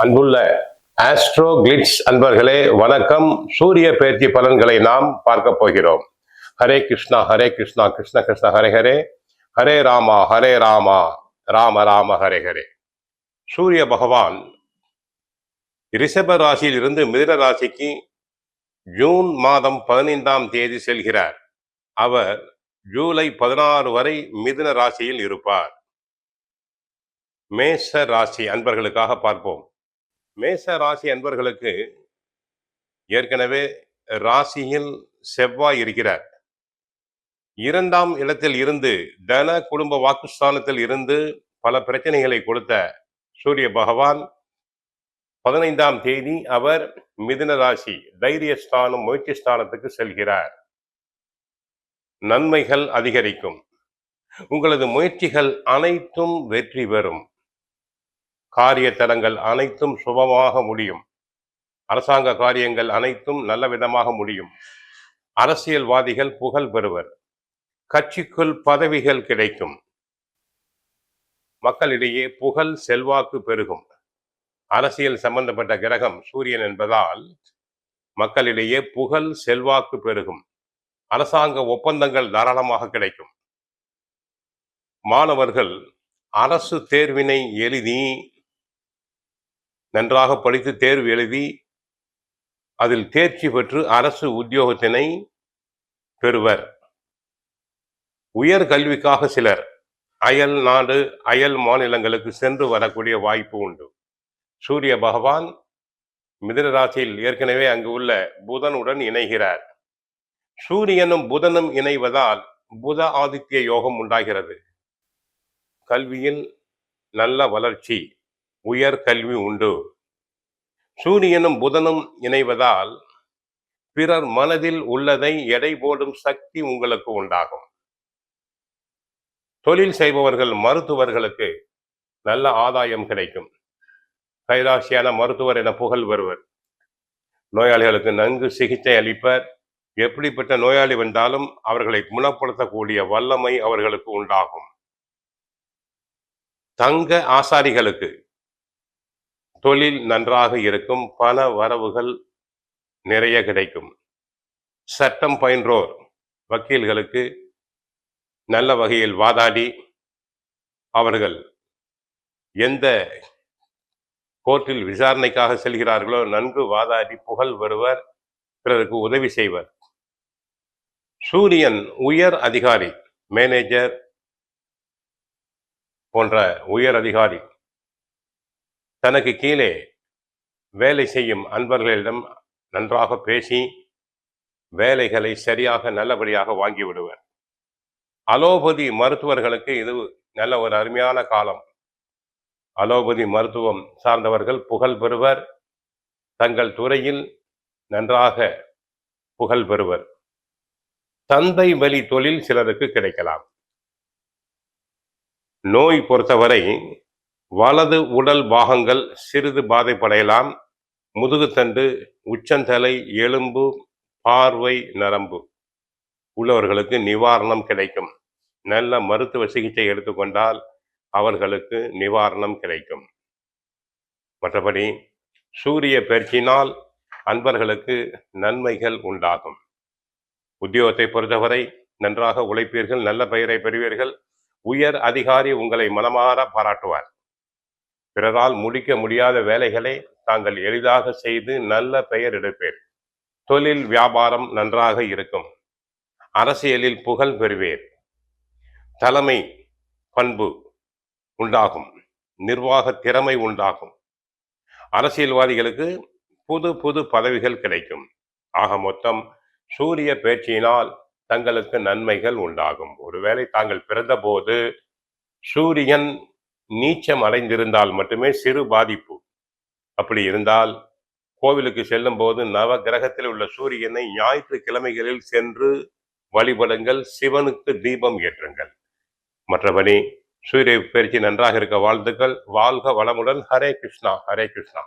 அன்புள்ள astro glitz அன்பர்களே வணக்கம். சூரிய பெயர்ச்சி பலன்களை நாம் பார்க்க போகிறோம். ஹரே கிருஷ்ணா ஹரே கிருஷ்ணா கிருஷ்ண கிருஷ்ண ஹரே ஹரே, ஹரே ராமா ராம ராம ஹரே ஹரே. சூரிய பகவான் ரிஷப ராசியில் இருந்து மிதுன ராசிக்கு ஜூன் மாதம் 15ஆம் தேதி செல்கிறார். அவர் ஜூலை 16 வரை மிதுன ராசியில் இருப்பார். மேஷ ராசி அன்பர்களுக்காக பார்ப்போம். மேஷ ராசி அன்பர்களுக்கு ஏற்கனவே ராசியில் செவ்வாய் இருக்கிறார். 2ஆம் இடத்தில் இருந்து தன குடும்ப வாக்குஸ்தானத்தில் இருந்து பல பிரச்சனைகளை கொடுத்த சூரிய பகவான் 15ஆம் தேதி அவர் மிதுன ராசி தைரியஸ்தானம் முயற்சி ஸ்தானத்துக்கு செல்கிறார். நன்மைகள் அதிகரிக்கும். உங்களது முயற்சிகள் அனைத்தும் வெற்றி பெறும். காரிய தலங்கள் அனைத்தும் சுபமாக முடியும். அரசாங்க காரியங்கள் அனைத்தும் நல்ல விதமாக முடியும். அரசியல்வாதிகள் புகழ் பெறுவர். கட்சிக்குள் பதவிகள் கிடைக்கும். மக்களிடையே புகழ் செல்வாக்கு பெருகும். அரசியல் சம்பந்தப்பட்ட கிரகம் சூரியன் என்பதால் மக்களிடையே புகழ் செல்வாக்கு பெருகும். அரசாங்க ஒப்பந்தங்கள் தாராளமாக கிடைக்கும். மாணவர்கள் அரசு தேர்வினை எழுதி நன்றாக படித்து தேர்வு எழுதி அதில் தேர்ச்சி பெற்று அரசு உத்தியோகத்தினை பெறுவர். உயர் கல்விக்காக சிலர் அயல் நாடு அயல் மாநிலங்களுக்கு சென்று வரக்கூடிய வாய்ப்பு உண்டு. சூரிய பகவான் மிதுன ராசியில் ஏற்கனவே அங்கு உள்ள புதனுடன் இணைகிறார். சூரியனும் புதனும் இணைவதால் புத ஆதித்ய யோகம் உண்டாகிறது. கல்வியில் நல்ல வளர்ச்சி, உயர் கல்வி உண்டு. சூரியனும் புதனும் இணைவதால் பிறர் மனதில் உள்ளதை எடை போடும் சக்தி உங்களுக்கு உண்டாகும். தொழில் செய்பவர்கள் மருத்துவர்களுக்கு நல்ல ஆதாயம் கிடைக்கும். கைராசியான மருத்துவர் என புகழ் பெறுவர். நோயாளிகளுக்கு நன்கு சிகிச்சை அளிப்பர். எப்படிப்பட்ட நோயாளி வந்தாலும் அவர்களை குணப்படுத்தக்கூடிய வல்லமை அவர்களுக்கு உண்டாகும். தங்க ஆசாரிகளுக்கு தொழில் நன்றாக இருக்கும். பண வரவுகள் நிறைய கிடைக்கும். சட்டம் பயின்றோர் வக்கீல்களுக்கு நல்ல வகையில் வாதாடி அவர்கள் எந்த கோர்ட்டில் விசாரணைக்காக செல்கிறார்களோ நன்கு வாதாடி புகழ் பெறுவர். பிறருக்கு உதவி செய்வர். சூரியன் உயர் அதிகாரி, மேனேஜர் போன்ற உயர் அதிகாரி தனக்கு கீழே வேலை செய்யும் அன்பர்களிடம் நன்றாக பேசி வேலைகளை சரியாக நல்லபடியாக வாங்கி விடுவர். அலோபதி மருத்துவர்களுக்கு இது நல்ல ஒரு அருமையான காலம். அலோபதி மருத்துவம் சார்ந்தவர்கள் புகழ் பெறுவர். தங்கள் துறையில் நன்றாக புகழ் பெறுவர். தந்தை வழி தொழில் சிலருக்கு கிடைக்கலாம். நோய் பொறுத்தவரை வலது உடல் பாகங்கள் சிறிது பாதிப்படையலாம். முதுகுத்தண்டு, உச்சந்தலை, எலும்பு, பார்வை, நரம்பு உள்ளவர்களுக்கு நிவாரணம் கிடைக்கும். நல்ல மருத்துவ சிகிச்சை எடுத்துக்கொண்டால் அவர்களுக்கு நிவாரணம் கிடைக்கும். மற்றபடி சூரிய பெயர்ச்சியினால் அன்பர்களுக்கு நன்மைகள் உண்டாகும். உத்தியோகத்தை பொறுத்தவரை நன்றாக உழைப்பீர்கள். நல்ல பெயரை பெறுவீர்கள். உயர் அதிகாரி உங்களை மனமாற பாராட்டுவார். பிறரால் முடிக்க முடியாத வேலைகளை தாங்கள் எளிதாக செய்து நல்ல பெயர் எடுப்பீர். தொழில் வியாபாரம் நன்றாக இருக்கும். அரசியலில் புகழ் பெறுவீர். தலைமை பண்பு உண்டாகும். நிர்வாக திறமை உண்டாகும். அரசியல்வாதிகளுக்கு புது புது பதவிகள் கிடைக்கும். ஆக மொத்தம் சூரிய பெயர்ச்சியினால் தங்களுக்கு நன்மைகள் உண்டாகும். ஒருவேளை தாங்கள் பிறந்தபோது சூரியன் நீச்சம் அடைந்திருந்தால் மட்டுமே சிறு பாதிப்பு. அப்படி இருந்தால் கோவிலுக்கு செல்லும் போது நவ கிரகத்தில் உள்ள சூரியனை ஞாயிற்றுக்கிழமைகளில் சென்று வழிபடுங்கள். சிவனுக்கு தீபம் ஏற்றுங்கள். மற்றபடி சூரிய பெயர்ச்சி நன்றாக இருக்க வாழ்த்துக்கள். வாழ்க வளமுடன். ஹரே கிருஷ்ணா ஹரே கிருஷ்ணா.